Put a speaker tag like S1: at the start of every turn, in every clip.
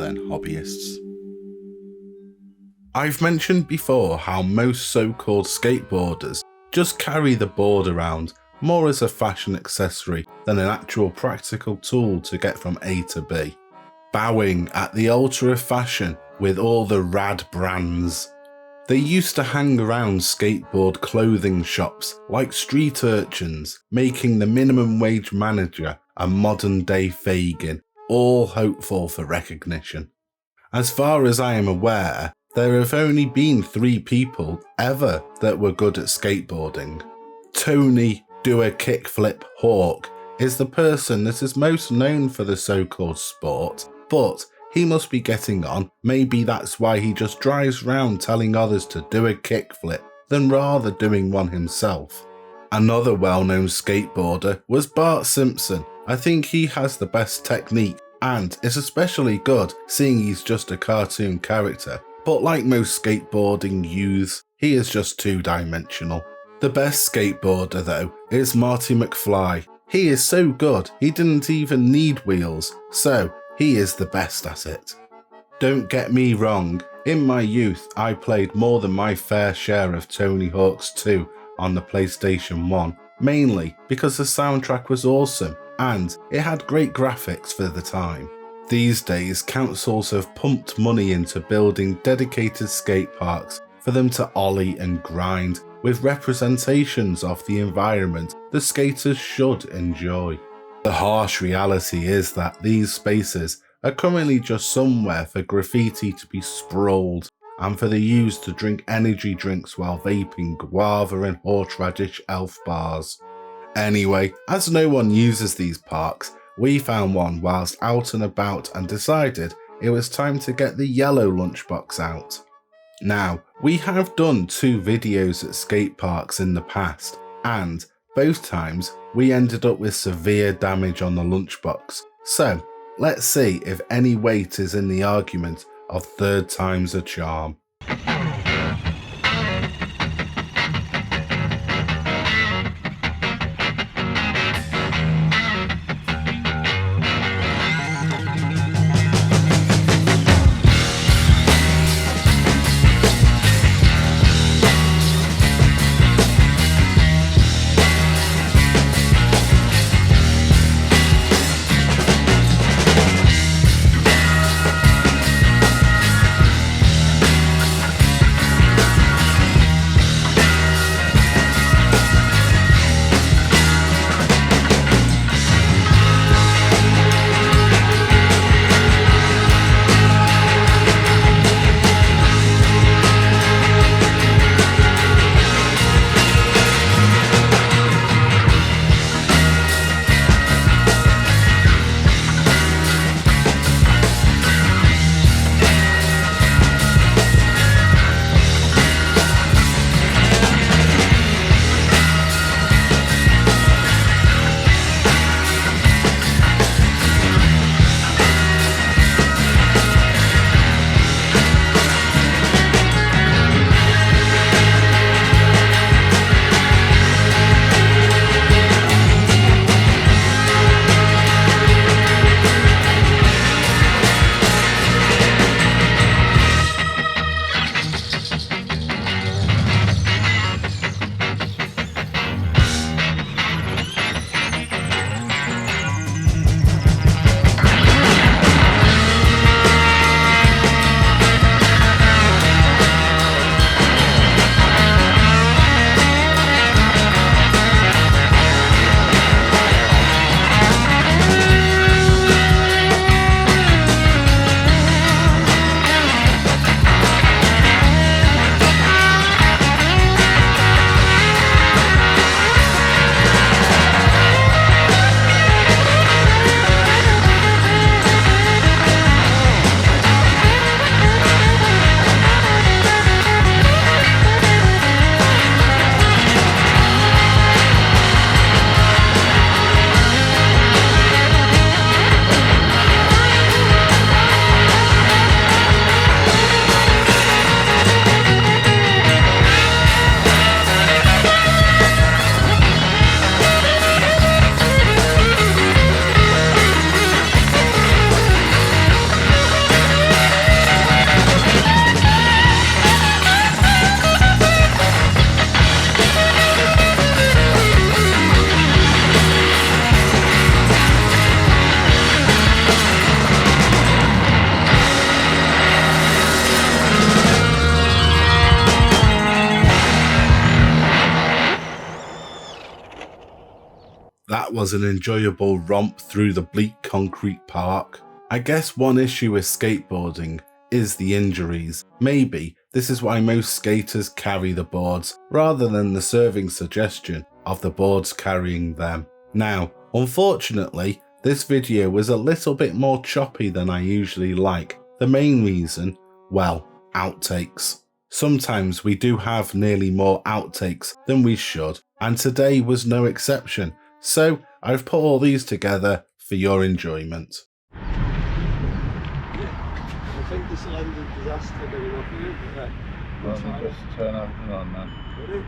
S1: than hobbyists. I've mentioned before how most so-called skateboarders just carry the board around more as a fashion accessory than an actual practical tool to get from A to B, bowing at the altar of fashion with all the rad brands. They used to hang around skateboard clothing shops like street urchins, making the minimum wage manager a modern day Fagin, all hopeful for recognition. As far as I am aware, there have only been 3 people ever that were good at skateboarding. Tony Do-A-Kickflip Hawk is the person that is most known for the so-called sport, but he must be getting on. Maybe that's why he just drives around telling others to do a kickflip than rather doing one himself. Another well-known skateboarder was Bart Simpson. I think he has the best technique and is especially good seeing he's just a cartoon character, but like most skateboarding youths, he is just two-dimensional. The best skateboarder though is Marty McFly. He is so good he didn't even need wheels, so he is the best at it. Don't get me wrong, in my youth I played more than my fair share of Tony Hawk's 2 on the PlayStation 1, mainly because the soundtrack was awesome and it had great graphics for the time. These days, councils have pumped money into building dedicated skate parks for them to ollie and grind with representations of the environment the skaters should enjoy. The harsh reality is that these spaces are currently just somewhere for graffiti to be sprawled and for the youths to drink energy drinks while vaping guava and horseradish elf bars. Anyway, as no one uses these parks, we found one whilst out and about and decided it was time to get the yellow lunchbox out. Now, we have done 2 videos at skate parks in the past, and both times we ended up with severe damage on the lunchbox, so let's see if any weight is in the argument of 3rd time's a charm. was an enjoyable romp through the bleak concrete park. I guess one issue with skateboarding is the injuries. Maybe this is why most skaters carry the boards rather than the serving suggestion of the boards carrying them. Now, unfortunately, this video was a little bit more choppy than I usually like. The main reason, well, outtakes. Sometimes we do have nearly more outtakes than we should, and today was no exception. So I've put all these together for your enjoyment.
S2: I think this will end in disaster going off here.
S3: Let me just turn everything on then.
S2: Ready?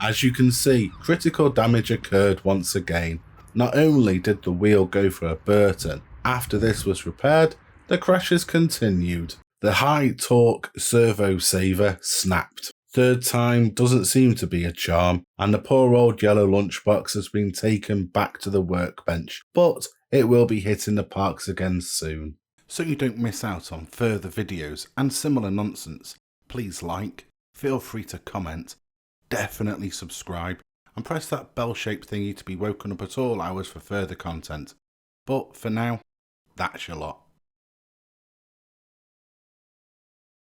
S1: As you can see, critical damage occurred once again. Not only did the wheel go for a Burton, after this was repaired, the crashes continued. The high torque servo saver snapped. Third time doesn't seem to be a charm, and the poor old yellow lunchbox has been taken back to the workbench, but it will be hitting the parks again soon. So you don't miss out on further videos and similar nonsense, please like, feel free to comment, definitely subscribe, and press that bell-shaped thingy to be woken up at all hours for further content. But for now, that's your lot.